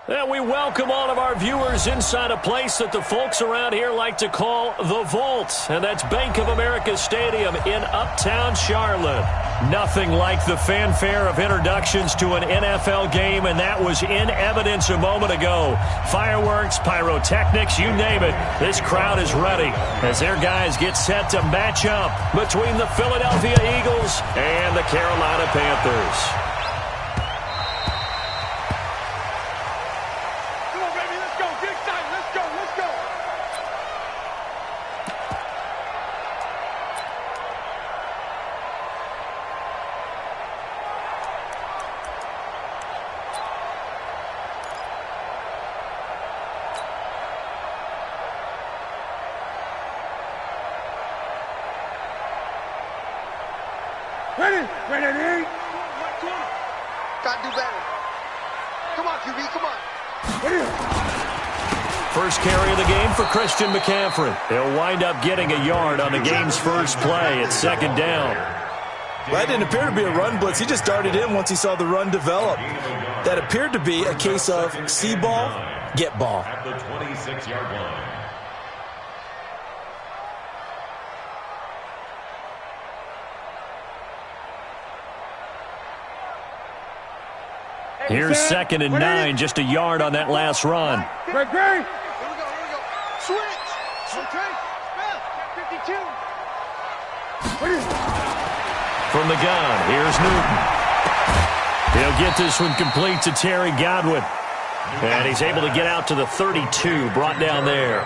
And we welcome all of our viewers inside a place that the folks around here like to call the Vault. And that's Bank of America Stadium in Uptown Charlotte. Nothing like the fanfare of introductions to an NFL game, and that was in evidence a moment ago. Fireworks, pyrotechnics, you name it. This crowd is ready as their guys get set to match up between the Philadelphia Eagles and the Carolina Panthers. Ready. Gotta do better. Come on, QB, come on. First carry of the game for Christian McCaffrey. He'll wind up getting a yard on the game's first play at second down. Well, that didn't appear to be a run blitz. He just darted in once he saw the run develop. That appeared to be a case of see ball, get ball. At the 26-yard line. Here's 2nd and 9, just a yard on that last run. Here we go. Switch. Okay. 52. From the gun, here's Newton. He'll get this one complete to Terry Godwin. And he's able to get out to the 32, brought down there.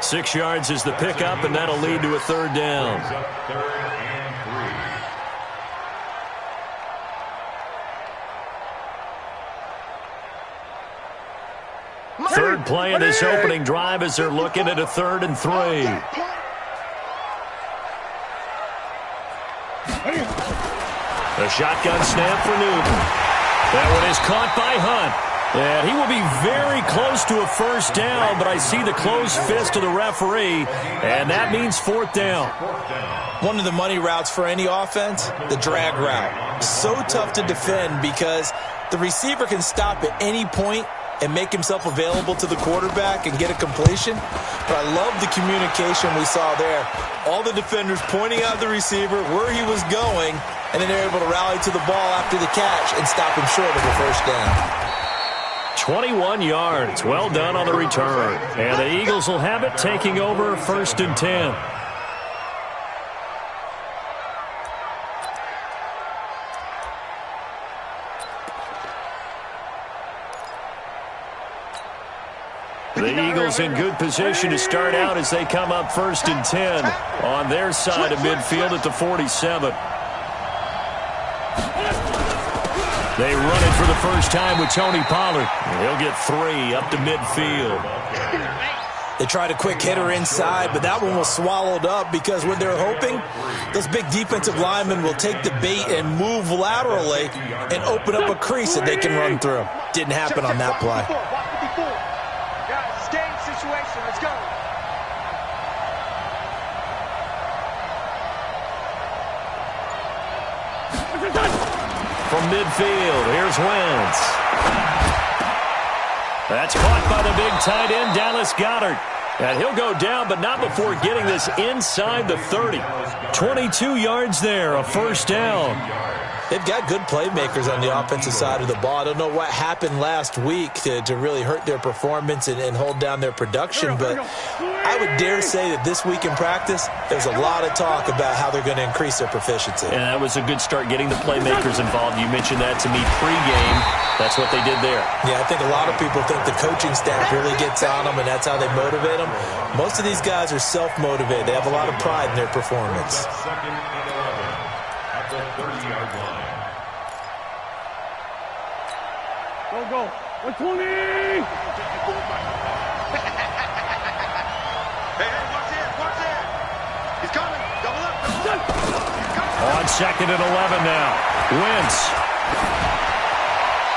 6 yards is the pickup, and that'll lead to a third down. Third play of this opening drive as they're looking at a 3rd and 3. A shotgun snap for Newton. That one is caught by Hunt. And he will be very close to a first down, but I see the closed fist of the referee, and that means 4th down. One of the money routes for any offense, the drag route. So tough to defend because the receiver can stop at any point and make himself available to the quarterback and get a completion. But I love the communication we saw there. All the defenders pointing out the receiver, where he was going, and then they're able to rally to the ball after the catch and stop him short of a first down. 21 yards. Well done on the return. And the Eagles will have it, taking over 1st and 10. The Eagles in good position to start out as they come up 1st and 10 on their side of midfield at the 47. They run it for the first time with Tony Pollard. He'll get 3 up to midfield. They tried a quick hitter inside, but that one was swallowed up because what they're hoping, those big defensive linemen will take the bait and move laterally and open up a crease that they can run through. Didn't happen on that play. Situation. Let's go. From midfield, here's Wentz. That's caught by the big tight end, Dallas Goedert. And he'll go down, but not before getting this inside the 30. 22 yards there, a first down. They've got good playmakers on the offensive side of the ball. I don't know what happened last week to really hurt their performance and hold down their production, but I would dare say that this week in practice, there's a lot of talk about how they're going to increase their proficiency. And that was a good start getting the playmakers involved. You mentioned that to me pregame. That's what they did there. Yeah, I think a lot of people think the coaching staff really gets on them, and that's how they motivate them. Most of these guys are self-motivated. They have a lot of pride in their performance. 2nd and 11 at the 30-yard line. Go. 120. Hey, watch it. He's coming. Double up. On 2nd and 11 now. Wentz.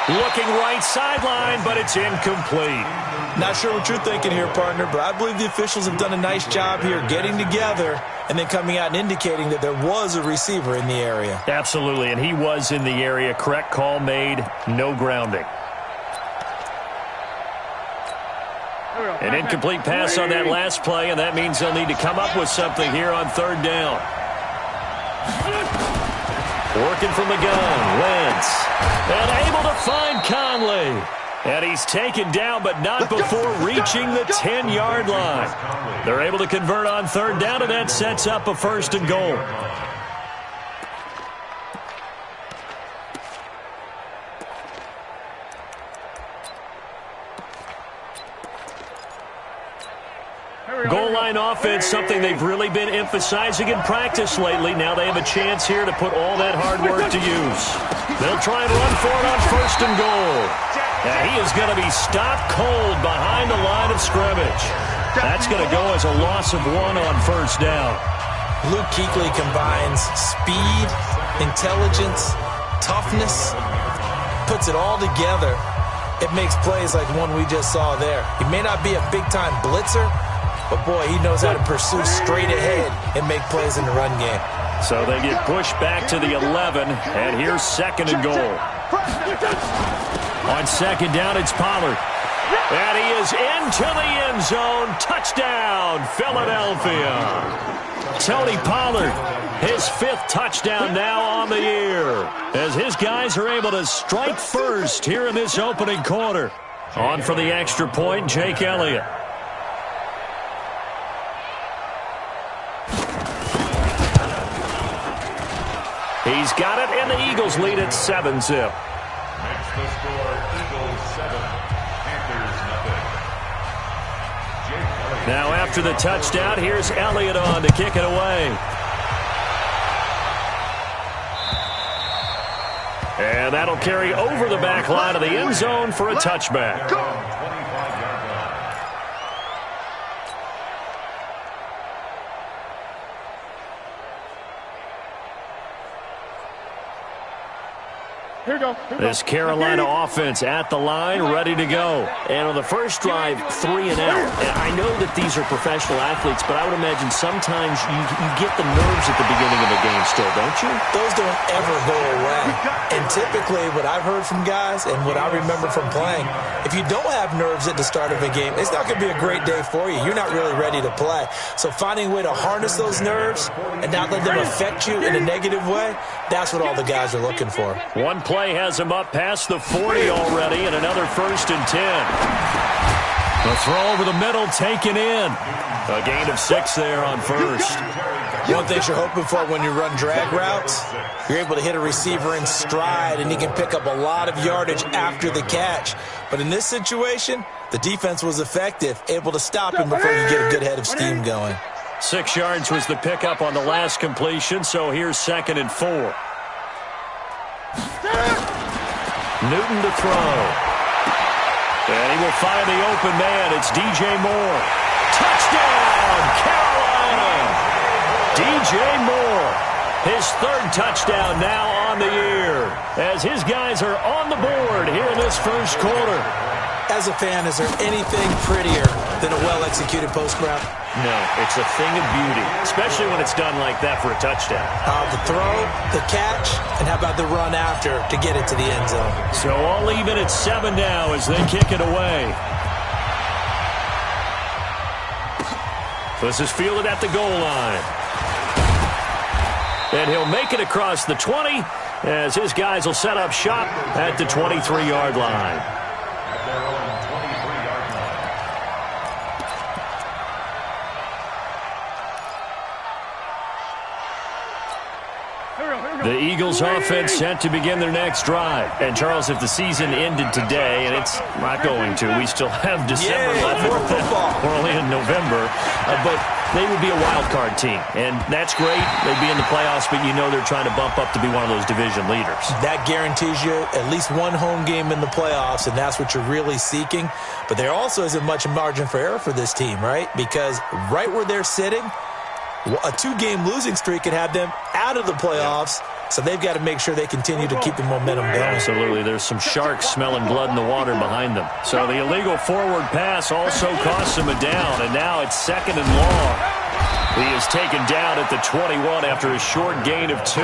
Looking right sideline, but it's incomplete. Not sure what you're thinking here, partner, but I believe the officials have done a nice job here getting together and then coming out and indicating that there was a receiver in the area. Absolutely, and he was in the area. Correct call made. No grounding. An incomplete pass on that last play, and that means they'll need to come up with something here on third down. Working from the gun, Wentz. And able to find Conley. And he's taken down, but not before reaching the 10-yard line. They're able to convert on third down, and that sets up a 1st and goal. Goal line offense, something they've really been emphasizing in practice lately. Now they have a chance here to put all that hard work to use. They'll try and run for it on 1st and goal. And he is going to be stopped cold behind the line of scrimmage. That's going to go as a loss of 1 on 1st down. Luke Kuechly combines speed, intelligence, toughness, puts it all together. It makes plays like one we just saw there. He may not be a big-time blitzer, but, boy, he knows how to pursue straight ahead and make plays in the run game. So they get pushed back to the 11, and here's 2nd and goal. On 2nd down, it's Pollard. And he is into the end zone. Touchdown, Philadelphia. Tony Pollard, his 5th touchdown now on the year, as his guys are able to strike first here in this opening quarter. On for the extra point, Jake Elliott. He's got it, and the Eagles lead at 7-zip. Makes the score Eagles 7, Panthers nothing. Now after the touchdown, here's Elliott on to kick it away. And that'll carry over the back line of the end zone for a touchback. This Carolina offense at the line, ready to go. And on the first drive, 3 and out. And I know that these are professional athletes, but I would imagine sometimes you get the nerves at the beginning of a game still, don't you? Those don't ever go away. And typically what I've heard from guys and what I remember from playing, if you don't have nerves at the start of a game, it's not going to be a great day for you. You're not really ready to play. So finding a way to harness those nerves and not let them affect you in a negative way, that's what all the guys are looking for. One play has him up past the 40 already, and another 1st and 10. The throw over the middle taken in. A gain of 6 there on 1st. One thing you're hoping for when you run drag routes, you're able to hit a receiver in stride, and he can pick up a lot of yardage after the catch. But in this situation, the defense was effective, able to stop him before you get a good head of steam going. 6 yards was the pickup on the last completion, so here's 2nd and 4. Newton to throw. And he will find the open man. It's DJ Moore. Touchdown, Carolina! DJ Moore, his 3rd touchdown now on the year, as his guys are on the board here in this 1st quarter. As a fan, is there anything prettier than a well-executed post route? No, it's a thing of beauty, especially when it's done like that for a touchdown. The throw, the catch, and how about the run after to get it to the end zone? So all even at 7 now as they kick it away. This is fielded at the goal line. And he'll make it across the 20 as his guys will set up shop at the 23-yard line. The Eagles offense set to begin their next drive. And, Charles, if the season ended today, and it's not going to, we still have December left. We're only in November. But they would be a wild card team. And that's great. They'd be in the playoffs, but you know they're trying to bump up to be one of those division leaders. That guarantees you at least one home game in the playoffs, and that's what you're really seeking. But there also isn't much margin for error for this team, right? Because right where they're sitting, a 2-game losing streak could have them out of the playoffs, so they've got to make sure they continue to keep the momentum going. Absolutely. There's some sharks smelling blood in the water behind them. So the illegal forward pass also costs him a down, and now it's 2nd and long. He is taken down at the 21 after a short gain of 2.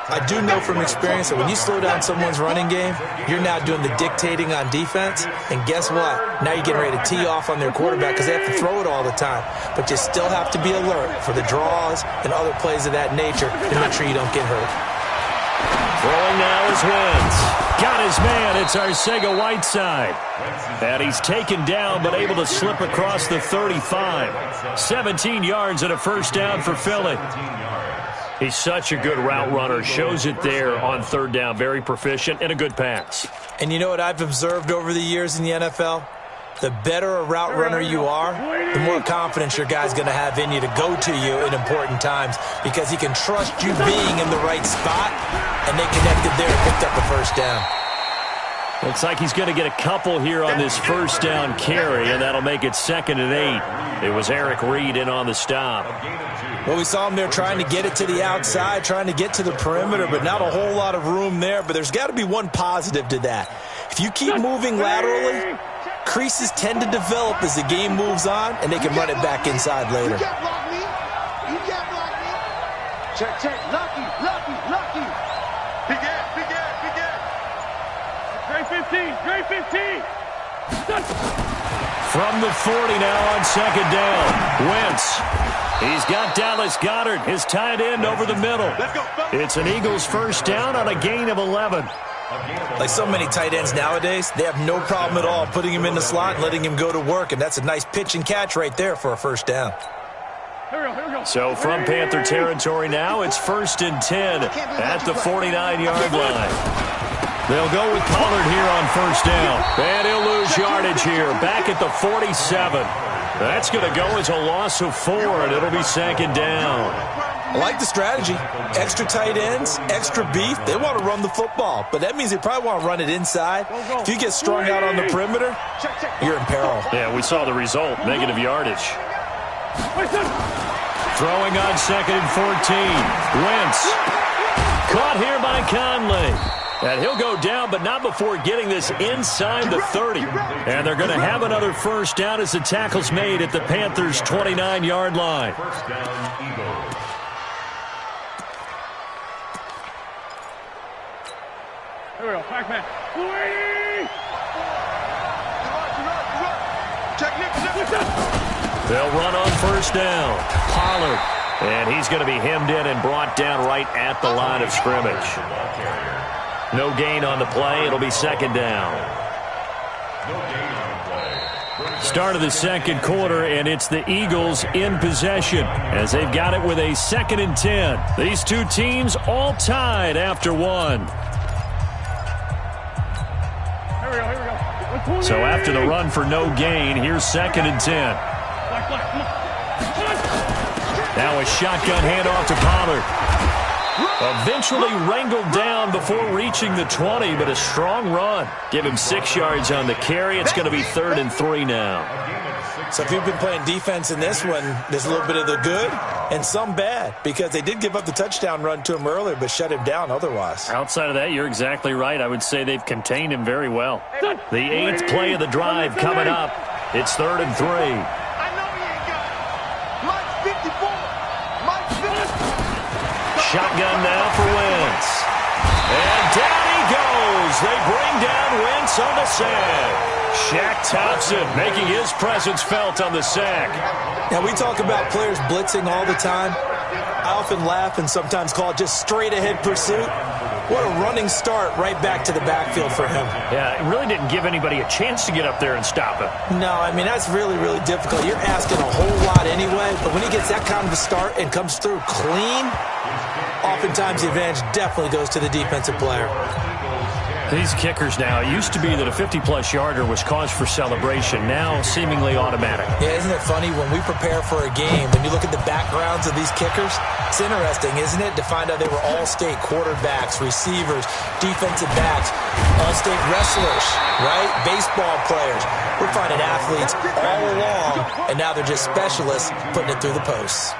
I do know from experience that when you slow down someone's running game, you're now doing the dictating on defense. And guess what? Now you're getting ready to tee off on their quarterback because they have to throw it all the time. But you still have to be alert for the draws and other plays of that nature to make sure you don't get hurt. Throwing now is Wentz. Got his man. It's Arcega-Whiteside. And he's taken down but able to slip across the 35. 17 yards and a first down for Philly. He's such a good route runner. Shows it there on third down. Very proficient and a good pass. And you know what I've observed over the years in the NFL? The better a route runner you are, the more confidence your guy's going to have in you to go to you in important times because he can trust you being in the right spot, and they connected there and picked up a first down. Looks like he's going to get a couple here on this first down carry, and that'll make it 2nd and 8. It was Eric Reed in on the stop. Well, we saw him there trying to get it to the outside, trying to get to the perimeter, but not a whole lot of room there. But there's got to be one positive to that. If you keep moving laterally, creases tend to develop as the game moves on, and they can run it back inside later. You can't block me. You can't block me. Check, check. Lucky. Big ass. Great 15. From the 40 now on second down. Wentz. He's got Dallas Goedert, his tight end, over the middle. It's an Eagles first down on a gain of 11. Like so many tight ends nowadays, they have no problem at all putting him in the slot and letting him go to work, and that's a nice pitch and catch right there for a first down. Here we go. So from Panther territory now, it's 1st and 10 at the 49-yard line. They'll go with Pollard here on first down. And he'll lose yardage here, back at the 47. That's going to go as a loss of 4, and it'll be 2nd down. I like the strategy. Extra tight ends, extra beef. They want to run the football, but that means they probably want to run it inside. If you get strung out on the perimeter, you're in peril. Yeah, we saw the result, negative yardage. Throwing on 2nd and 14. Wentz. Caught here by Conley. And he'll go down, but not before getting this inside the 30. And they're going to have another first down as the tackle's made at the Panthers' 29-yard line. First down, Eagles. Here we go. Pac-Man. They'll run on first down. Pollard. And he's going to be hemmed in and brought down right at the line of scrimmage. No gain on the play. It'll be 2nd down. Start of the second quarter, and it's the Eagles in possession as they've got it with a 2nd and 10. These two teams all tied after one. Here we go. So after the run for no gain, here's 2nd and 10. Now a shotgun handoff to Pollard. Eventually wrangled down before reaching the 20, but a strong run. Give him 6 yards on the carry. It's going to be 3rd and 3 now. So if you've been playing defense in this one, there's a little bit of the good and some bad because they did give up the touchdown run to him earlier but shut him down otherwise. Outside of that, you're exactly right. I would say they've contained him very well. The 8th play of the drive coming up. It's 3rd and 3. I know he ain't got it. Mike's 54. Shotgun now for Wentz. And down he goes. They bring down Wentz on the sack. Shaq Thompson making his presence felt on the sack. Now, we talk about players blitzing all the time. I often laugh and sometimes call it just straight-ahead pursuit. What a running start right back to the backfield for him. Yeah, it really didn't give anybody a chance to get up there and stop him. No, I mean, that's really, really difficult. You're asking a whole lot anyway, but when he gets that kind of a start and comes through clean, oftentimes the advantage definitely goes to the defensive player. These kickers now, it used to be that a 50-plus yarder was cause for celebration, now seemingly automatic. Yeah, isn't it funny when we prepare for a game, when you look at the backgrounds of these kickers, it's interesting, isn't it, to find out they were all-state quarterbacks, receivers, defensive backs, all-state wrestlers, right? Baseball players. We're finding athletes all along, and now they're just specialists putting it through the posts.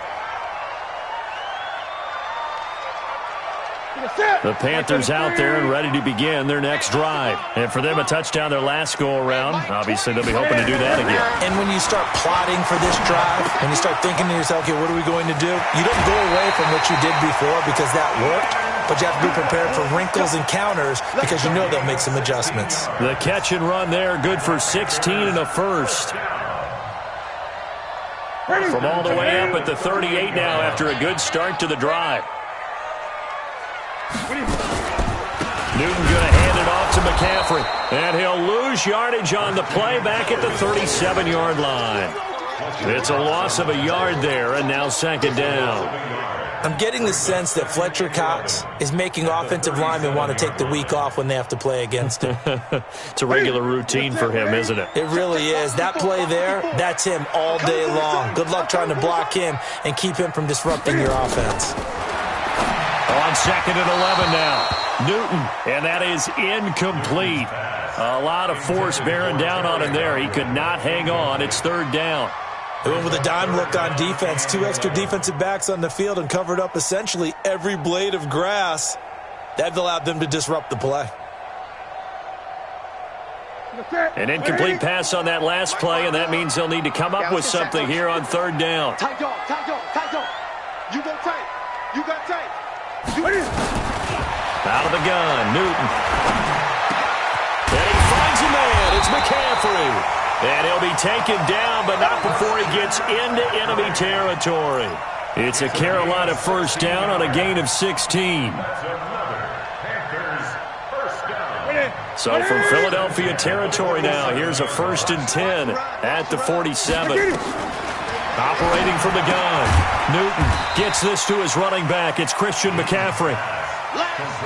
The Panthers out there and ready to begin their next drive. And for them, a touchdown their last go-around. Obviously, they'll be hoping to do that again. And when you start plotting for this drive, when you start thinking to yourself, okay, what are we going to do? You don't go away from what you did before because that worked. but you have to be prepared for wrinkles and counters because you know they'll make some adjustments. The catch and run there, good for 16 and a first. From all the way up at the 38 now after a good start to the drive. Newton going to hand it off to McCaffrey. And he'll lose yardage on the play back at the 37-yard line. It's a loss of a yard there, and now second down. I'm getting the sense that Fletcher Cox is making offensive linemen want to take the week off when they have to play against him. It's a regular routine for him, isn't it? It really is. That play there, that's him all day long. Good luck trying to block him and keep him from disrupting your offense. On second and 11 now. Newton, and that is incomplete. A lot of force bearing down on him there. He could not hang on. It's third down. They went with a dime look on defense. 2 extra defensive backs on the field and covered up essentially every blade of grass. That allowed them to disrupt the play. An incomplete pass on that last play, and that means they'll need to come up with something here on third down. Tight dog, tight dog, tight dog. You go tight. You got tight. Out of the gun, Newton. And he finds a man. It's McCaffrey. And he'll be taken down, but not before he gets into enemy territory. It's a Carolina first down on a gain of 16. So from Philadelphia territory now, here's a 1st and 10 at the 47. Operating from the gun. Newton gets this to his running back. It's Christian McCaffrey.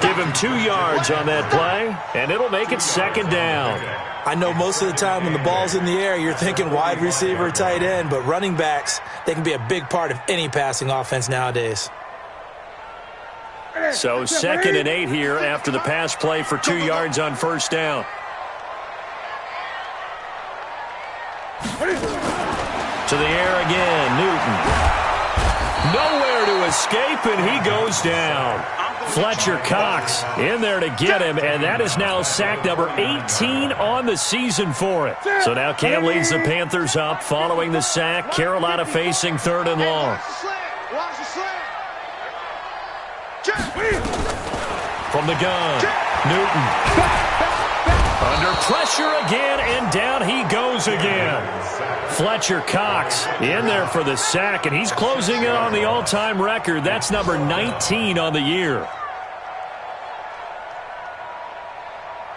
Give him 2 yards on that play, and it'll make it second down. I know most of the time when the ball's in the air, you're thinking wide receiver, tight end, but running backs, they can be a big part of any passing offense nowadays. So 2nd and 8 here after the pass play for 2 yards on first down. To the air again, Newton. Nowhere to escape, and he goes down. Fletcher Cox in there to get him, and that is now sack number 18 on the season for it. So now Cam leads the Panthers up following the sack. Carolina facing 3rd and long. From the gun, Newton. Under pressure again, and down he goes again. Fletcher Cox in there for the sack, and he's closing in on the all-time record. That's number 19 on the year.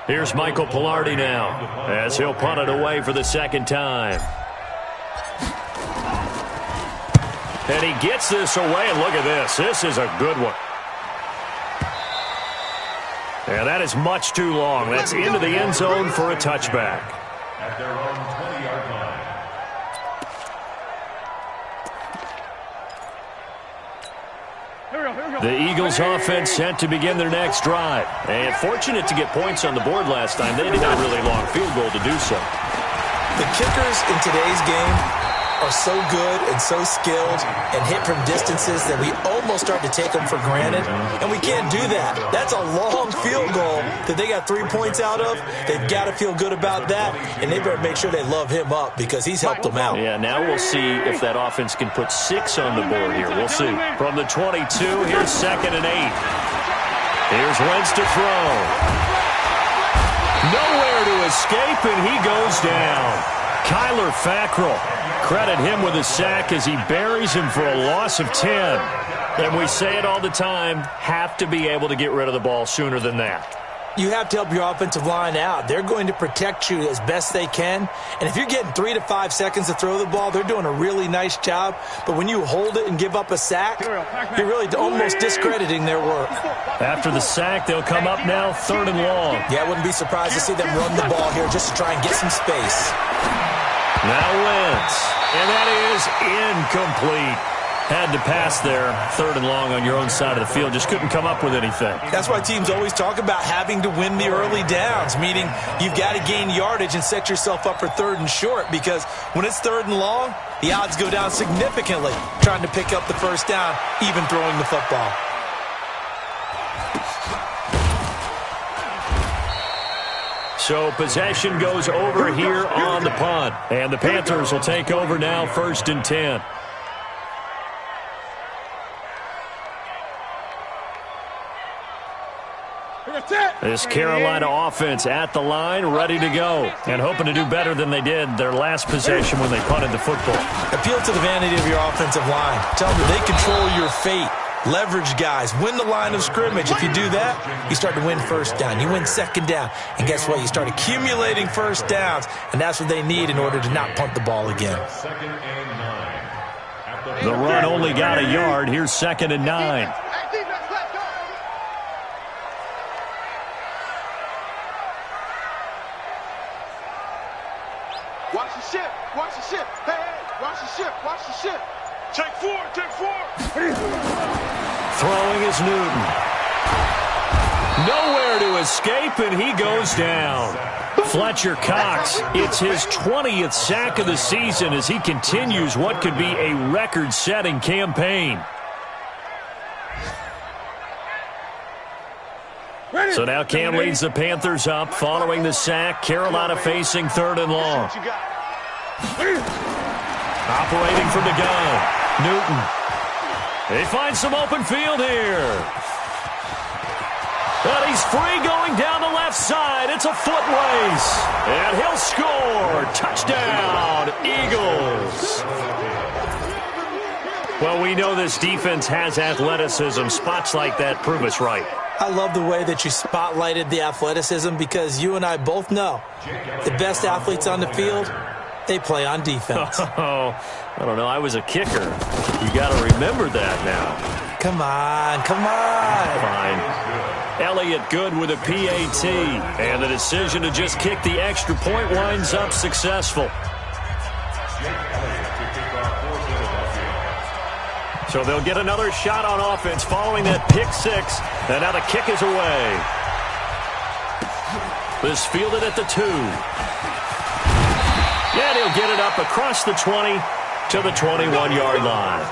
Here's Michael Pilardi now as he'll punt it away for the second time. And he gets this away, and look at this. This is a good one. And that is much too long. That's into the end zone for a touchback. At their own 20-yard line. The Eagles offense set to begin their next drive. And fortunate to get points on the board last time. They needed a really long field goal to do so. The kickers in today's game are so good and so skilled and hit from distances that we almost start to take them for granted, and we can't do that. That's a long field goal that they got 3 points out of. They've got to feel good about that, and they better make sure they love him up because he's helped them out. Yeah, now we'll see if that offense can put 6 on the board here. We'll see. From the 22, here's 2nd and 8. Here's Wentz to throw. Nowhere to escape, and he goes down. Kyler Fackrell, credit him with a sack as he buries him for a loss of 10. And we say it all the time, have to be able to get rid of the ball sooner than that. You have to help your offensive line out. They're going to protect you as best they can. And if you're getting 3 to 5 seconds to throw the ball, they're doing a really nice job. But when you hold it and give up a sack, you're really almost discrediting their work. After the sack, they'll come up now 3rd and long. Yeah, I wouldn't be surprised to see them run the ball here just to try and get some space. Now Wentz, and that is incomplete. Had to pass there, 3rd and long on your own side of the field. Just couldn't come up with anything. That's why teams always talk about having to win the early downs, meaning you've got to gain yardage and set yourself up for 3rd and short, because when it's 3rd and long, the odds go down significantly trying to pick up the first down, even throwing the football. So possession goes over here on the punt. And the Panthers will take over now, 1st and 10. This Carolina offense at the line, ready to go, and hoping to do better than they did their last possession when they punted the football. Appeal to the vanity of your offensive line. Tell them that they control your fate. Leverage guys. Win the line of scrimmage. If you do that, you start to win first down. You win second down. And guess what? You start accumulating first downs, and that's what they need in order to not punt the ball again. The run only got a yard. Here's 2nd and 9. Watch the ship. Watch the ship. Hey, hey. Watch the ship. Watch the ship. Take 4. Take 4. Throwing is Newton. Nowhere to escape, and he goes down. Fletcher Cox, it's his 20th sack of the season as he continues what could be a record-setting campaign. So now Cam leads the Panthers up following the sack. Carolina facing 3rd and long. Operating from the gun, Newton. They find some open field here. And he's free going down the left side. It's a foot race. And he'll score. Touchdown, Eagles. Well, we know this defense has athleticism. Spots like that prove us right. I love the way that you spotlighted the athleticism because you and I both know the best athletes on the field, they play on defense. Oh, I don't know. I was a kicker. You got to remember that now. Come on, come on. Fine. Elliott good with a PAT. And the decision to just kick the extra point winds up successful. So they'll get another shot on offense following that pick 6. And now the kick is away. This fielded at the 2. And he'll get it up across the 20 to the 21-yard line.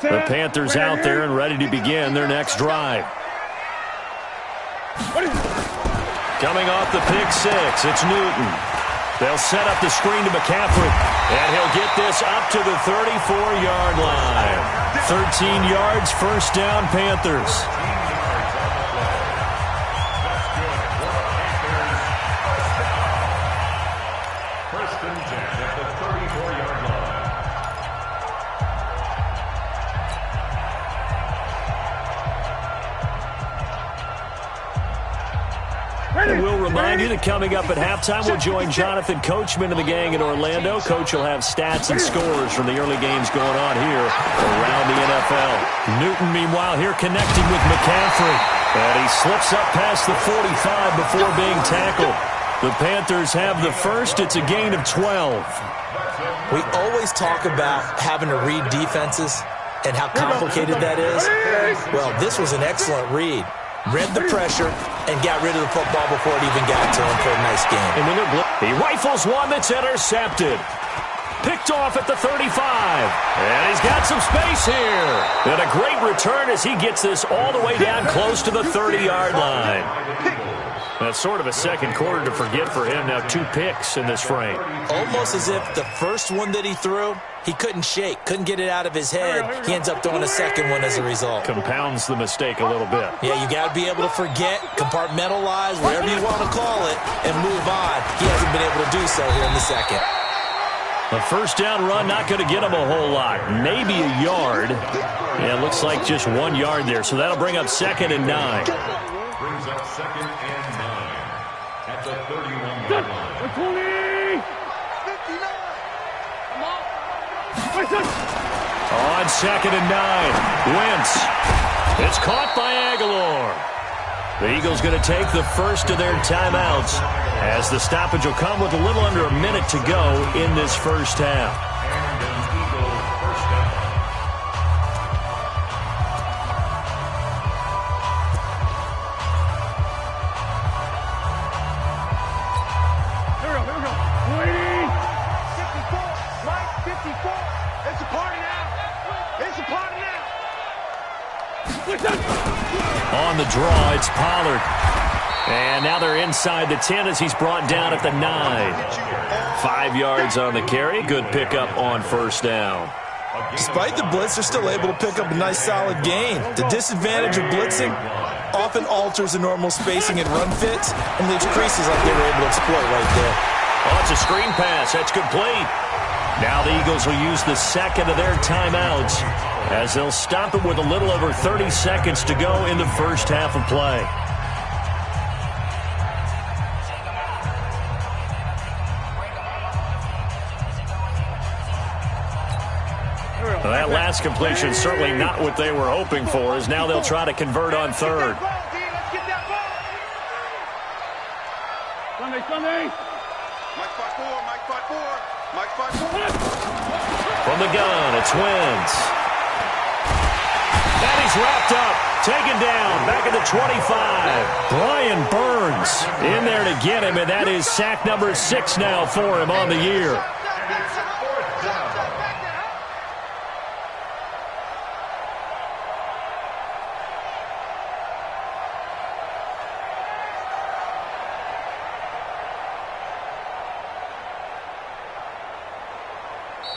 The Panthers out there and ready to begin their next drive. Coming off the pick 6, it's Newton. They'll set up the screen to McCaffrey, and he'll get this up to the 34-yard line. 13 yards, first down, Panthers. And we'll remind you that coming up at halftime, we'll join Jonathan Coachman and the gang in Orlando. Coach will have stats and scores from the early games going on here around the NFL. Newton, meanwhile, here connecting with McCaffrey. And he slips up past the 45 before being tackled. The Panthers have the first. It's a gain of 12. We always talk about having to read defenses and how complicated that is. Well, this was an excellent read. Read the pressure and got rid of the football before it even got to him for a nice game. And when he rifles one that's intercepted. Picked off at the 35. And he's got some space here. And a great return as he gets this all the way down close to the 30-yard line. That's sort of a second quarter to forget for him. Now 2 picks in this frame. Almost as if the first one that he threw, he couldn't shake, couldn't get it out of his head. He ends up throwing a second one as a result. Compounds the mistake a little bit. Yeah, you got to be able to forget, compartmentalize, whatever you want to call it, and move on. He hasn't been able to do so here in the second. A first down run, not going to get him a whole lot. Maybe a yard. Yeah, it looks like just 1 yard there. So that'll bring up 2nd and 9. Brings up 2nd and 9 at the 31-yard line. 20! On 2nd and 9, Wentz. It's caught by Aguilar. The Eagles going to take the first of their timeouts as the stoppage will come with a little under a minute to go in this first half. It's a party now. It's draw. It's Pollard. And now they're inside the 10 as he's brought down at the 9. 5 yards on the carry. Good pickup on first down. Despite the blitz, they're still able to pick up a nice, solid gain. The disadvantage of blitzing often alters the normal spacing and run fits and leaves creases like they were able to exploit right there. Oh, it's a screen pass. That's complete. Now the Eagles will use the second of their timeouts as they'll stop it with a little over 30 seconds to go in the first half of play. Well, that last completion certainly not what they were hoping for, as now they'll try to convert on third. Sunday. Mike 5-4, Mike 5-4, Mike 5-4. From the gun, it's Wentz. And he's wrapped up, taken down, back at the 25. Brian Burns in there to get him, and that is sack number 6 now for him on the year.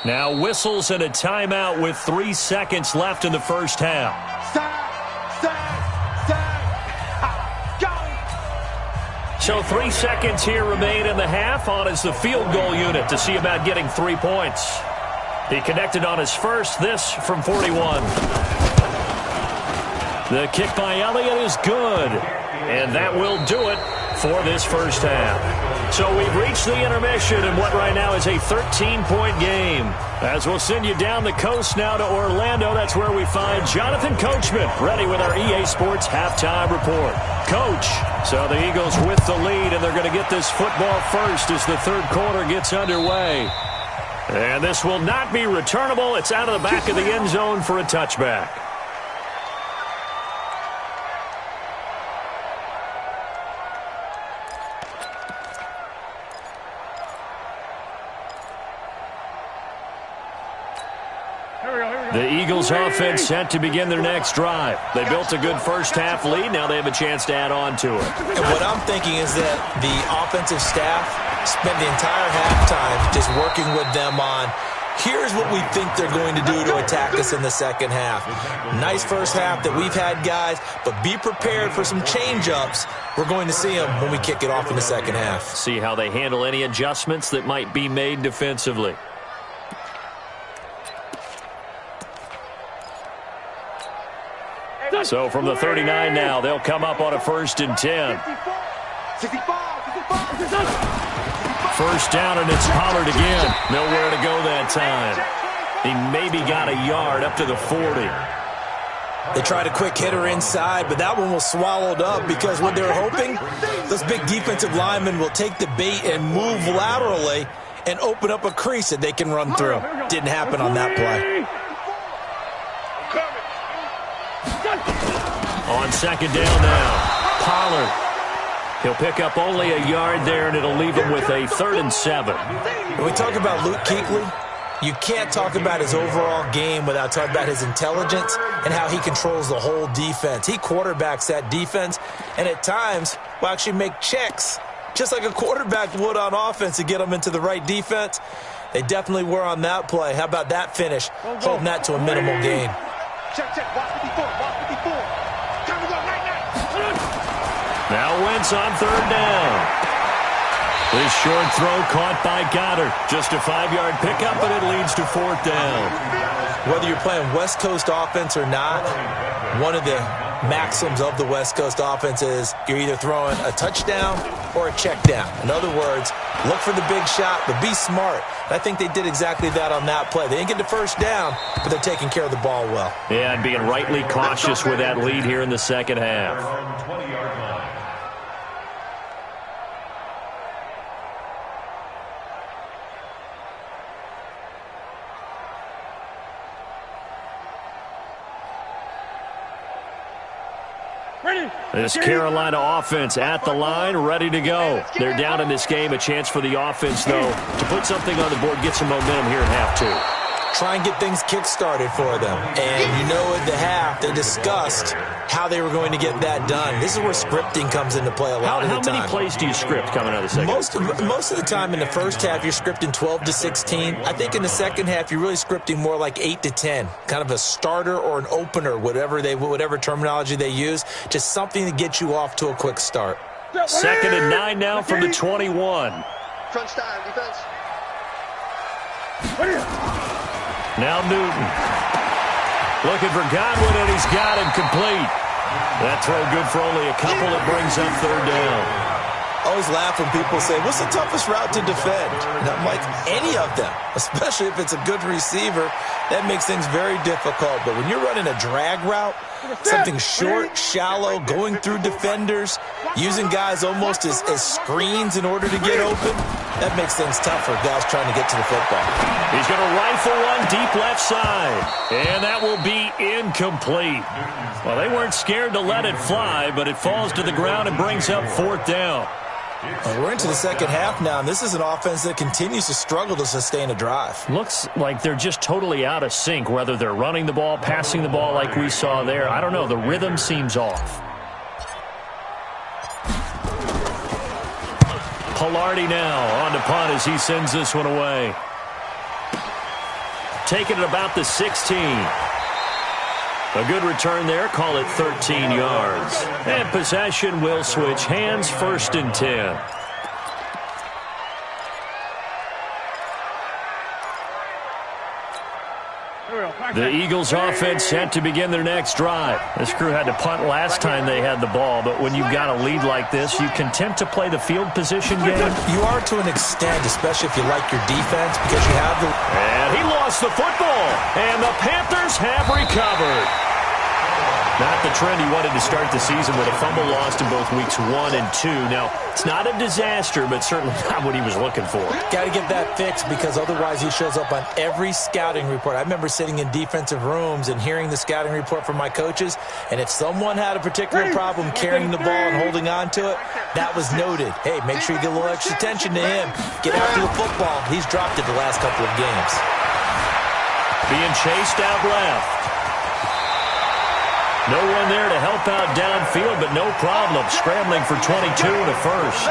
Now whistles and a timeout with 3 seconds left in the first half. So 3 seconds here remain in the half on as the field goal unit to see about getting 3 points. He connected on his first, this from 41. The kick by Elliott is good, and that will do it for this first half. So we've reached the intermission in what right now is a 13-point game. As we'll send you down the coast now to Orlando, that's where we find Jonathan Coachman ready with our EA Sports halftime report. Coach, so the Eagles with the lead, and they're going to get this football first as the third quarter gets underway. And this will not be returnable. It's out of the back of the end zone for a touchback. The Eagles offense set to begin their next drive. They built a good first half lead. Now they have a chance to add on to it. And what I'm thinking is that the offensive staff spent the entire halftime just working with them on, here's what we think they're going to do to attack us in the second half. Nice first half that we've had, guys, but be prepared for some change-ups. We're going to see them when we kick it off in the second half. See how they handle any adjustments that might be made defensively. So from the 39 now, they'll come up on a 1st and 10. First down, and it's Pollard again. Nowhere to go that time. He maybe got a yard up to the 40. They tried a quick hitter inside, but that one was swallowed up because what they're hoping, those big defensive linemen will take the bait and move laterally and open up a crease that they can run through. Didn't happen on that play. On second down now, Pollard. He'll pick up only a yard there, and it'll leave him with a 3rd and 7. When we talk about Luke Kuechly, you can't talk about his overall game without talking about his intelligence and how he controls the whole defense. He quarterbacks that defense, and at times will actually make checks, just like a quarterback would on offense to get them into the right defense. They definitely were on that play. How about that finish, holding that to a minimal gain. Check, watch 54, watch 54. Time to go, night. Now Wentz on 3rd down. This short throw caught by Goddard. Just a 5-yard pickup, and it leads to 4th down. Whether you're playing West Coast offense or not, one of the maxims of the West Coast offense is you're either throwing a touchdown or a check down. In other words, look for the big shot, but be smart. And I think they did exactly that on that play. They didn't get the first down, but they're taking care of the ball well. Yeah, and being rightly cautious with that lead here in the second half. This Carolina offense at the line, ready to go. They're down in this game. A chance for the offense, though, to put something on the board, get some momentum here in half 2. try and get things kick-started for them. And you know at the half, they discussed how they were going to get that done. This is where scripting comes into play a lot of the time. How many plays do you script coming out of the second? Most of the time in the first half, you're scripting 12 to 16. I think in the second half, you're really scripting more like 8 to 10. Kind of a starter or an opener, whatever terminology they use. Just something to get you off to a quick start. 2nd and 9 now from the 21. Crunch time, defense. Now Newton. Looking for Godwin, and he's got him complete. That throw good for only a couple. It brings up 3rd down. I always laugh when people say, what's the toughest route to defend? And I'm like, any of them, especially if it's a good receiver. That makes things very difficult. But when you're running a drag route, something short, shallow, going through defenders, using guys almost as screens in order to get open, that makes things tough for guys trying to get to the football. He's going to rifle one deep left side, and that will be incomplete. Well, they weren't scared to let it fly, but it falls to the ground and brings up 4th down. We're into the second half now, and this is an offense that continues to struggle to sustain a drive. Looks like they're just totally out of sync, whether they're running the ball, passing the ball like we saw there. I don't know. The rhythm seems off. Pilardi now on to punt as he sends this one away. Taking it about the 16. A good return there. Call it 13 yards. And possession will switch hands. 1st and 10. The Eagles offense set to begin their next drive. This crew had to punt last time they had the ball, but when you've got a lead like this, you can tend to play the field position game. You are to an extent, especially if you like your defense, because you have the... And he lost the football, and the Panthers have recovered. Not the trend he wanted to start the season with a fumble lost in both weeks 1 and 2. Now, it's not a disaster, but certainly not what he was looking for. Got to get that fixed because otherwise he shows up on every scouting report. I remember sitting in defensive rooms and hearing the scouting report from my coaches, and if someone had a particular problem carrying the ball and holding on to it, that was noted. Hey, make sure you get a little extra attention to him. Get after the football. He's dropped it the last couple of games. Being chased out left. No one there to help out downfield, but no problem. Scrambling for 22 and a first.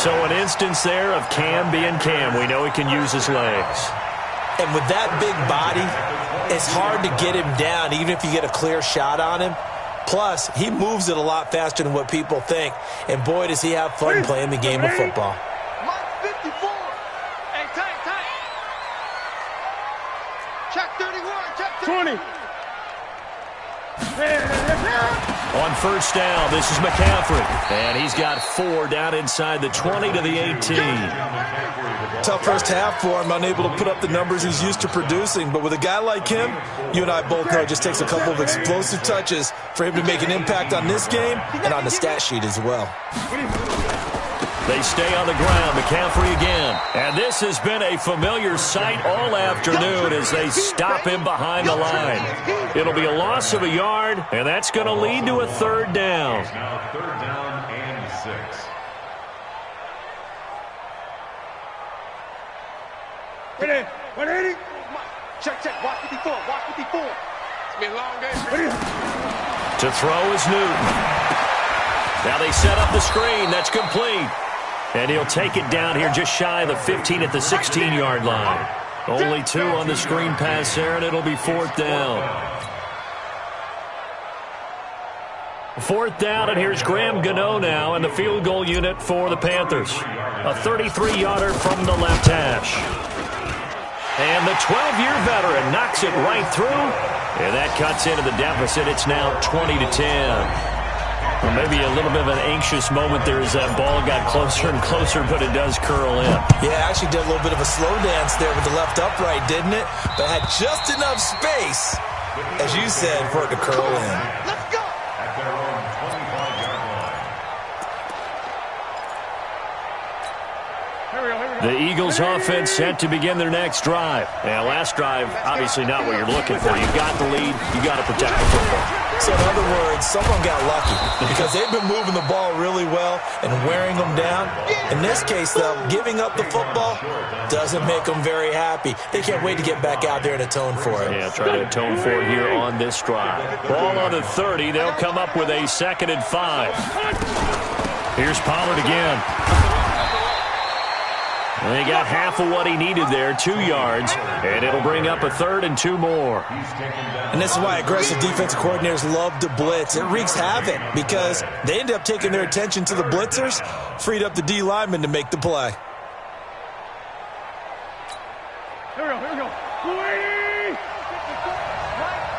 So an instance there of Cam being Cam. We know he can use his legs. And with that big body, it's hard to get him down, even if you get a clear shot on him. Plus, he moves it a lot faster than what people think. And boy, does he have fun playing the game of football. Mark 54. Hey, tight. Check 31. Check 20. On 1st down, this is McCaffrey. And he's got 4 down inside the 20 to the 18. Tough first half for him, unable to put up the numbers he's used to producing. But with a guy like him, you and I both know it just takes a couple of explosive touches for him to make an impact on this game and on the stat sheet as well. They stay on the ground. McCaffrey again. And this has been a familiar sight all afternoon as they stop him behind the line. It'll be a loss of a yard, and that's going to lead to a 3rd down. Now 3rd down and 6. Ready? 180. Check. Watch 54. Watch 54. It's been a long day. To throw is Newton. Now they set up the screen. That's complete. And he'll take it down here just shy of the 15 at the 16-yard line. Only 2 on the screen pass there, and it'll be 4th down. 4th down, and here's Graham Gano now in the field goal unit for the Panthers. A 33-yarder from the left hash. And the 12-year veteran knocks it right through, and that cuts into the deficit. It's now 20-10. Well, maybe a little bit of an anxious moment there as that ball got closer and closer, but it does curl in. Yeah, actually did a little bit of a slow dance there with the left upright, didn't it? But had just enough space, as you said, for it to curl in. Let's go. At their own 25-yard line. Here we go. The Eagles offense set to begin their next drive. Yeah, last drive, obviously not what you're looking for. You got the lead. You got to protect the football. So in other words, someone got lucky because they've been moving the ball really well and wearing them down. In this case, though, giving up the football doesn't make them very happy. They can't wait to get back out there and atone for it. Yeah, try to atone for it here on this drive. Ball on the 30. They'll come up with a 2nd and 5. Here's Pollard again. And he got half of what he needed there, 2 yards, and it'll bring up a 3rd and 2 more. And this is why aggressive defensive coordinators love to blitz. It wreaks havoc because they end up taking their attention to the blitzers, freed up the D lineman to make the play. Here we go. 280!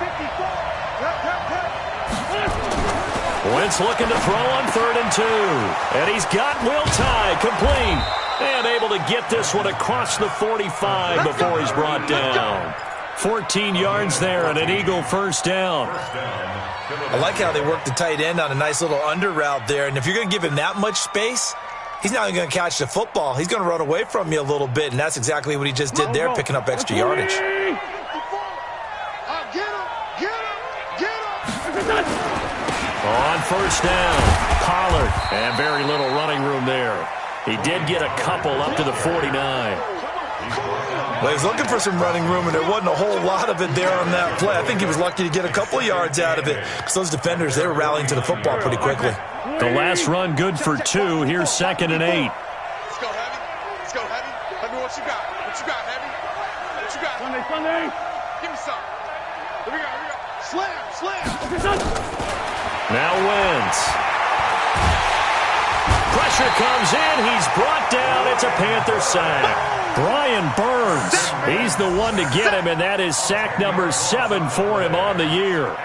54! Wentz looking to throw on 3rd and 2. And he's got Will Tye complete. And able to get this one across the 45 before he's brought down. 14 yards there and an Eagle first down. I like how they work the tight end on a nice little under route there. And if you're going to give him that much space, he's not even going to catch the football. He's going to run away from you a little bit, and that's exactly what he just did there, picking up extra yardage. Get him! On first down, Pollard. And very little running room there. He did get a couple up to the 49. Well, he was looking for some running room, and there wasn't a whole lot of it there on that play. I think he was lucky to get a couple of yards out of it because those defenders, they were rallying to the football pretty quickly. The last run good for 2. Here's 2nd and 8. Let's go, Heavy. Let's go, Heavy. Let me what you got. What you got, Heavy? What you got? Sunday. Give me some. Here we go. Slam. Now Wentz. Pressure comes in. He's brought down. It's a Panther sack. Brian Burns. He's the one to get him, and that is sack number 7 for him on the year.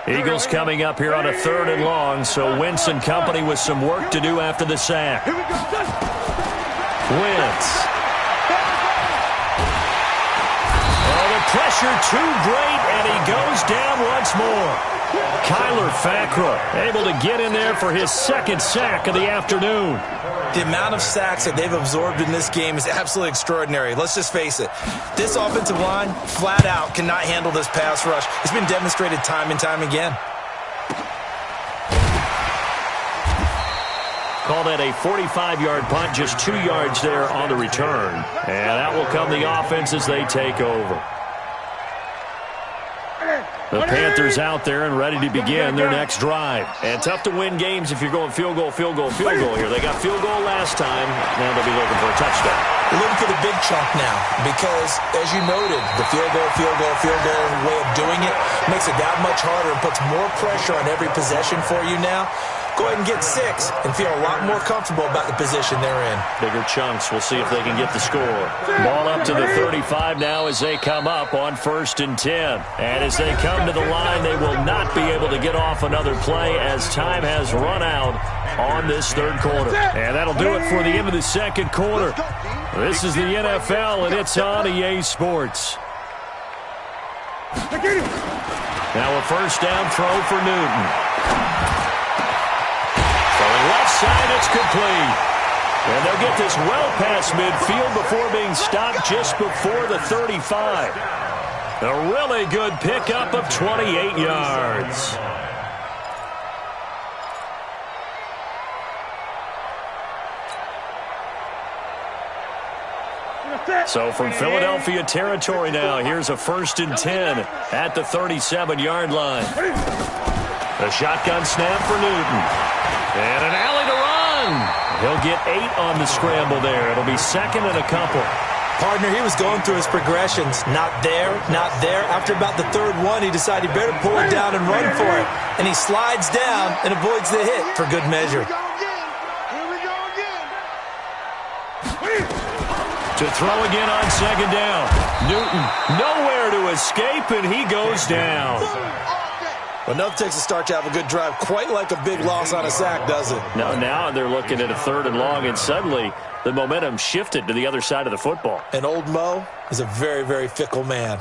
Eagles coming up here on a 3rd and long, so Wentz and company with some work to do after the sack. Wentz. Pressure too great, and he goes down once more. Kyler Fackrell able to get in there for his 2nd sack of the afternoon. The amount of sacks that they've absorbed in this game is absolutely extraordinary. Let's just face it. This offensive line, flat out, cannot handle this pass rush. It's been demonstrated time and time again. Call that a 45-yard punt, just 2 yards there on the return. And that will come the offense as they take over. The Panthers out there and ready to begin their next drive. And tough to win games if you're going field goal here. They got field goal last time. Now they'll be looking for a touchdown. They're looking for the big chunk now because, as you noted, the field goal way of doing it makes it that much harder and puts more pressure on every possession for you now. Go ahead and get 6 and feel a lot more comfortable about the position they're in. Bigger chunks. We'll see if they can get the score. Ball up to the 35 now as they come up on 1st and 10. And as they come to the line, they will not be able to get off another play as time has run out on this 3rd quarter. And that'll do it for the end of the 2nd quarter. This is the NFL, and it's on EA Sports. Now a first down throw for Newton. Left side, it's complete. And they'll get this well past midfield before being stopped just before the 35. A really good pickup of 28 yards. So from Philadelphia territory now, here's a 1st and 10 at the 37-yard line. The shotgun snap for Newton. And an alley to run. He'll get 8 on the scramble there. It'll be 2nd and a couple. Partner, he was going through his progressions. Not there, not there. After about the 3rd one, he decided he better pull it down and run for it. And he slides down and avoids the hit for good measure. Here we go again. To throw again on 2nd down. Newton nowhere to escape, and he goes down. Well, nothing takes a start to have a good drive, quite like a big loss on a sack, does it? No, now they're looking at a 3rd and long, and suddenly the momentum shifted to the other side of the football. And old Mo is a very, very fickle man.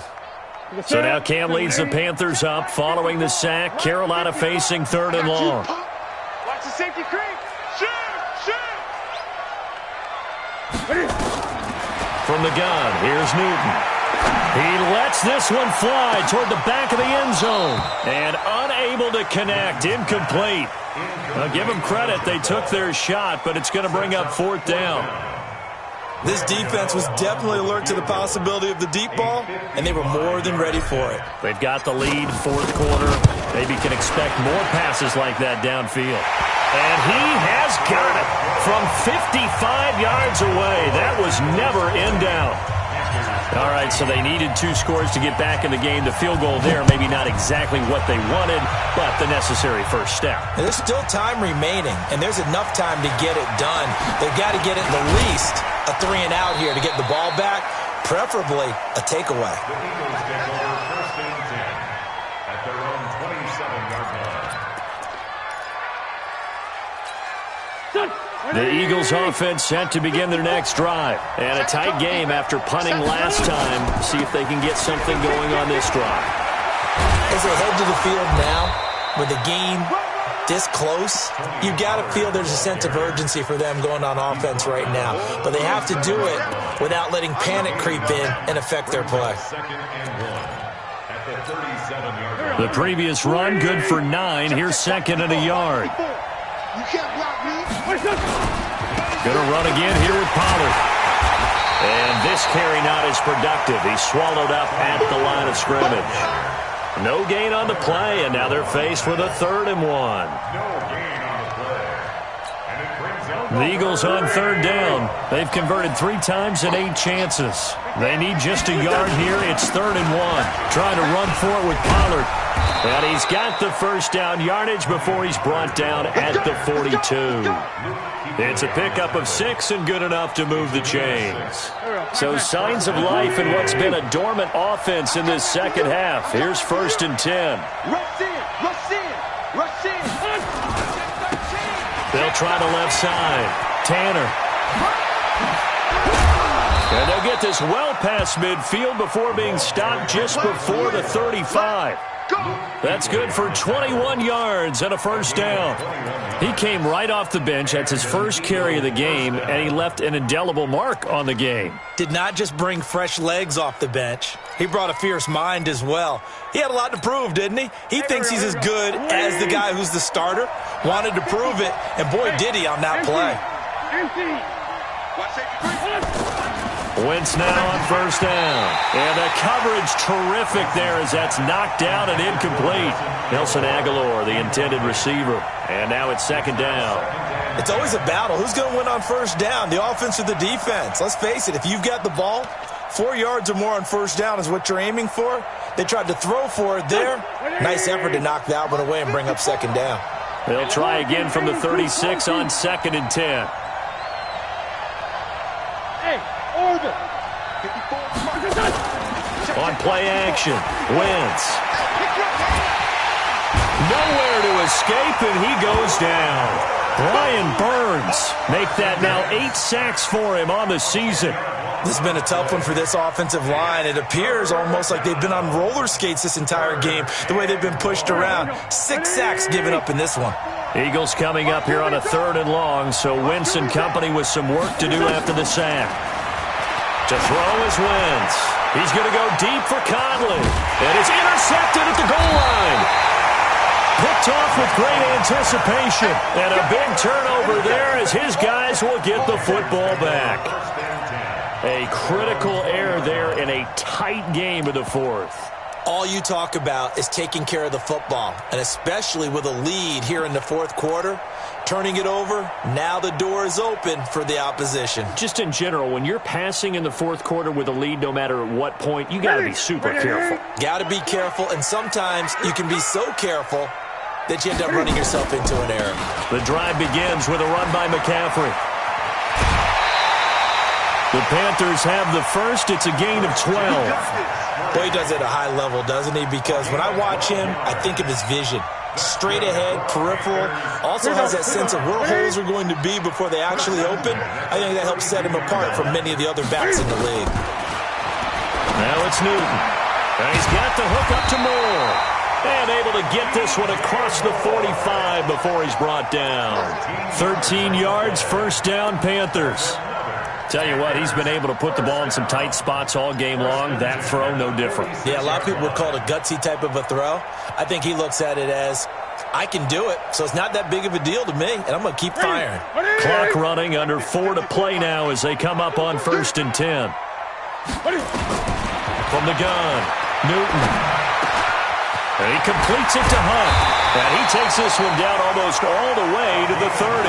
So now Cam leads the Panthers up following the sack. Carolina facing 3rd and long. Watch the safety creep. Shoot! From the gun, here's Newton. He lets this one fly toward the back of the end zone. And unable to connect. Incomplete. I'll give them credit. They took their shot, but it's going to bring up 4th down. This defense was definitely alert to the possibility of the deep ball, and they were more than ready for it. They've got the lead, 4th quarter. Maybe can expect more passes like that downfield. And he has got it from 55 yards away. That was never in doubt. All right, so they needed 2 scores to get back in the game. The field goal there, maybe not exactly what they wanted, but the necessary first step. And there's still time remaining, and there's enough time to get it done. They've got to get it at least a 3-and-out here to get the ball back, preferably a takeaway. The Eagles take over 1st and 10 at their own 27-yard line. The Eagles offense set to begin their next drive. And a tight game after punting last time. See if they can get something going on this drive. As they head to the field now, with the game this close, you've got to feel there's a sense of urgency for them going on offense right now. But they have to do it without letting panic creep in and affect their play. 2nd and 1 at the 37-yard line. The previous run, good for 9. Here's 2nd and a yard. You can't block me. Gonna run again here with Pollard. And this carry not as productive. He's swallowed up at the line of scrimmage. No gain on the play, and now they're faced with a 3rd and 1. No gain on the play. And it brings up The Eagles on 3rd down. They've converted 3 times in 8 chances. They need just a yard here. It's 3rd and 1. Trying to run for it with Pollard. And he's got the first down yardage before he's brought down at the 42. It's a pickup of 6 and good enough to move the chains. So signs of life in what's been a dormant offense in this second half. Here's 1st and 10. Rush in, rush in, rush in. They'll try the left side. Tanner. And they'll get this well past midfield before being stopped just before the 35. That's good for 21 yards and a first down. He came right off the bench. That's his first carry of the game, and he left an indelible mark on the game. Did not just bring fresh legs off the bench. He brought a fierce mind as well. He had a lot to prove, didn't he? He thinks he's as good as the guy who's the starter. Wanted to prove it, and boy, did he on that play. Wentz now on first down. And the coverage terrific there as that's knocked down and incomplete. Nelson Aguilar, the intended receiver. And now it's 2nd down. It's always a battle. Who's going to win on first down, the offense or the defense? Let's face it, if you've got the ball, 4 yards or more on first down is what you're aiming for. They tried to throw for it there. Nice effort to knock that one away and bring up 2nd down. They'll try again from the 36 on 2nd and 10. Order. On play action, Wentz. Nowhere to escape, and he goes down. Brian Burns make that now 8 sacks for him on the season. This has been a tough one for this offensive line. It appears almost like they've been on roller skates this entire game, the way they've been pushed around. 6 sacks given up in this one. Eagles coming up here on a 3rd and long, so Wentz and company with some work to do after the sack. To throw is Wentz. He's going to go deep for Conley. And it's intercepted at the goal line. Picked off with great anticipation. And a big turnover there as his guys will get the football back. A critical error there in a tight game of the 4th. All you talk about is taking care of the football, and especially with a lead here in the 4th quarter. Turning it over, now the door is open for the opposition. Just in general, when you're passing in the 4th quarter with a lead, no matter at what point, you got to be super careful. Got to be careful, and sometimes you can be so careful that you end up running yourself into an error. The drive begins with a run by McCaffrey. The Panthers have the first. It's a gain of 12. Boy, he does it at a high level, doesn't he? Because when I watch him, I think of his vision. Straight ahead, peripheral, also has that sense of where holes are going to be before they actually open. I think that helps set him apart from many of the other backs in the league. Now it's Newton. And he's got the hook up to Moore. And able to get this one across the 45 before he's brought down. 13 yards, first down, Panthers. Tell you what, he's been able to put the ball in some tight spots all game long. That throw, no different. Yeah, a lot of people would call it a gutsy type of a throw. I think he looks at it as, I can do it, so it's not that big of a deal to me, and I'm going to keep firing. Clock running, under 4 to play now as they come up on 1st and 10. From the gun, Newton. And he completes it to Hunt. And he takes this one down almost all the way to the 30.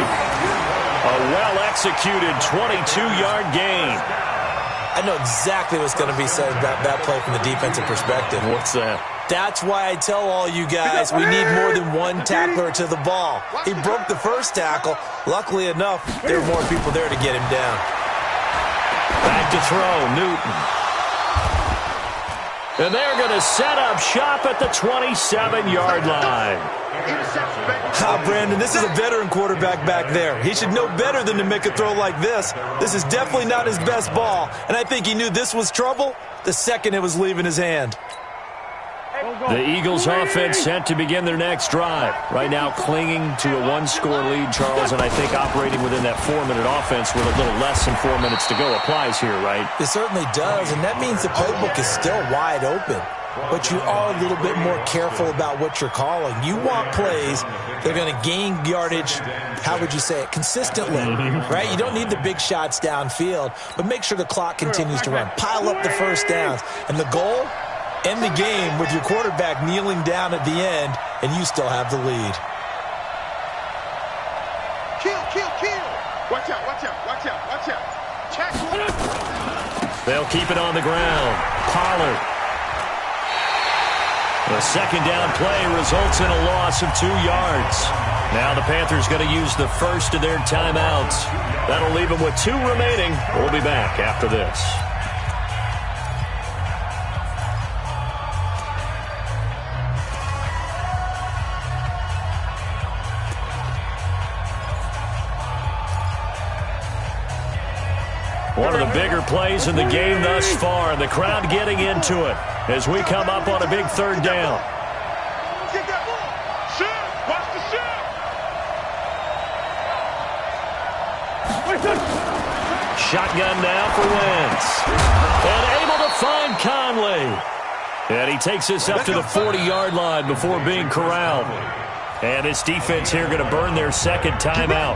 A well-executed 22-yard gain. I know exactly what's going to be said about that play from the defensive perspective. What's that? That's why I tell all you guys we need more than one tackler to the ball. He broke the first tackle. Luckily enough, there were more people there to get him down. Back to throw, Newton. And they're going to set up shop at the 27-yard line. Brandon, this is a veteran quarterback back there. He should know better than to make a throw like this. This is definitely not his best ball, and I think he knew this was trouble the second it was leaving his hand. The Eagles offense set to begin their next drive. Right now clinging to a one-score lead, Charles, and I think operating within that 4-minute offense with a little less than 4 minutes to go applies here, right? It certainly does, and that means the playbook is still wide open. But you are a little bit more careful about what you're calling. You want plays that are going to gain yardage, how would you say it, consistently, right? You don't need the big shots downfield, but make sure the clock continues to run. Pile up the first downs. And the goal, end the game with your quarterback kneeling down at the end, and you still have the lead. Kill. Watch out, watch out, watch out, watch out. Check. They'll keep it on the ground. Pollard. The second down play results in a loss of 2 yards. Now the Panthers going to use the first of their timeouts. That'll leave them with 2 remaining. We'll be back after this. One of the bigger plays in the game thus far, and the crowd getting into it as we come up on a big third down. Get that ball. Shoot. Watch the shoot. Shotgun now for Wentz. And able to find Conley. And he takes this up to the 40-yard line before being corralled. And this defense here going to burn their second timeout.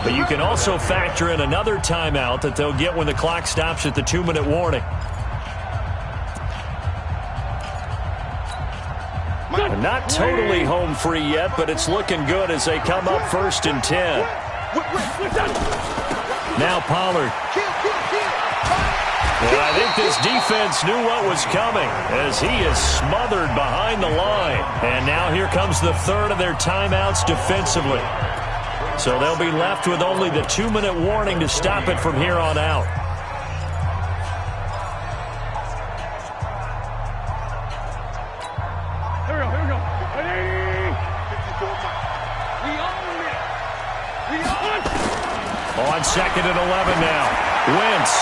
But you can also factor in another timeout that they'll get when the clock stops at the 2-minute warning. Not totally home free yet, but it's looking good as they come up 1st and 10. Now Pollard. And I think this defense knew what was coming as he is smothered behind the line. And now here comes the third of their timeouts defensively. So they'll be left with only the 2-minute warning to stop it from here on out. Here we go. Ready? We own it. On 2nd and 11 now. Wentz.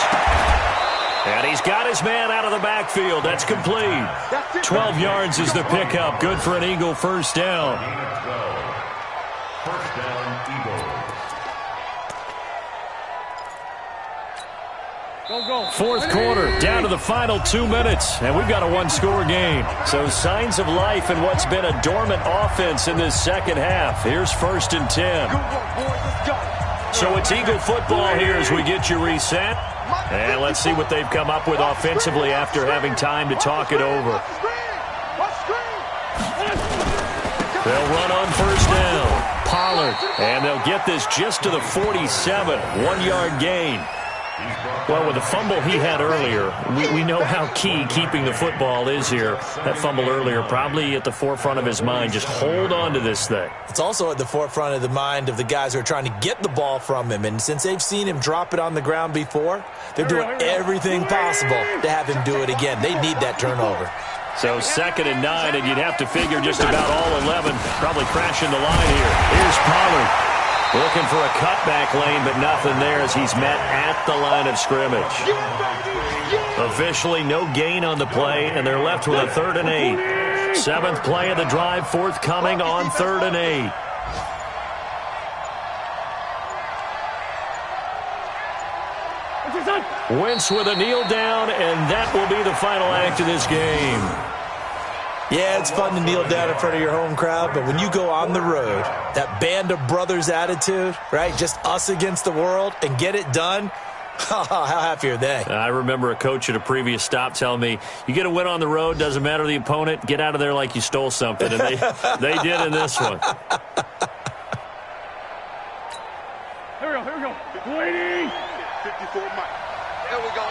And he's got his man out of the backfield. That's complete. 12 yards is the pickup. Good for an Eagle first down. First down, Eagles. Go. Fourth quarter, down to the final 2 minutes, and we've got a one-score game. So signs of life in what's been a dormant offense in this second half. Here's 1st and 10. So it's Eagle football here as we get you reset. And let's see what they've come up with offensively after having time to talk it over. They'll run on first down. Pollard. And they'll get this just to the 47. 1-yard gain. Well, with the fumble he had earlier, we know how key keeping the football is here. That fumble earlier probably at the forefront of his mind. Just hold on to this thing. It's also at the forefront of the mind of the guys who are trying to get the ball from him. And since they've seen him drop it on the ground before, they're doing everything possible to have him do it again. They need that turnover. So 2nd and 9, and you'd have to figure just about all 11 probably crashing the line here. Here's Pollard. Looking for a cutback lane, but nothing there as he's met at the line of scrimmage. Officially no gain on the play, and they're left with a 3rd and 8. 7th play of the drive forthcoming on 3rd and 8. Wentz with a kneel down, and that will be the final act of this game. Yeah, it's fun to kneel down in front of your home crowd, but when you go on the road, that band of brothers attitude, right, just us against the world, and get it done, how happy are they? I remember a coach at a previous stop telling me, you get a win on the road, doesn't matter the opponent, get out of there like you stole something, and they did in this one. Here we go. Waiting. 54 Mike. Here we go.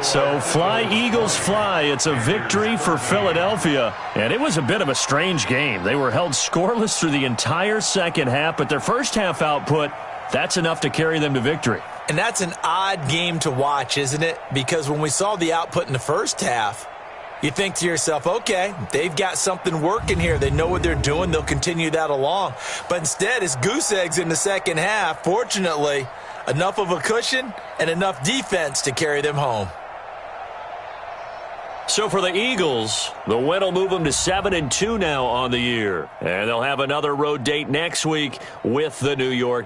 So fly, Eagles, fly. It's a victory for Philadelphia. And it was a bit of a strange game. They were held scoreless through the entire second half, but their first half output, that's enough to carry them to victory. And that's an odd game to watch, isn't it? Because when we saw the output in the first half, you think to yourself, okay, they've got something working here. They know what they're doing. They'll continue that along. But instead, it's goose eggs in the second half. Fortunately, enough of a cushion and enough defense to carry them home. So for the Eagles, the win will move them to 7-2 now on the year. And they'll have another road date next week with the New York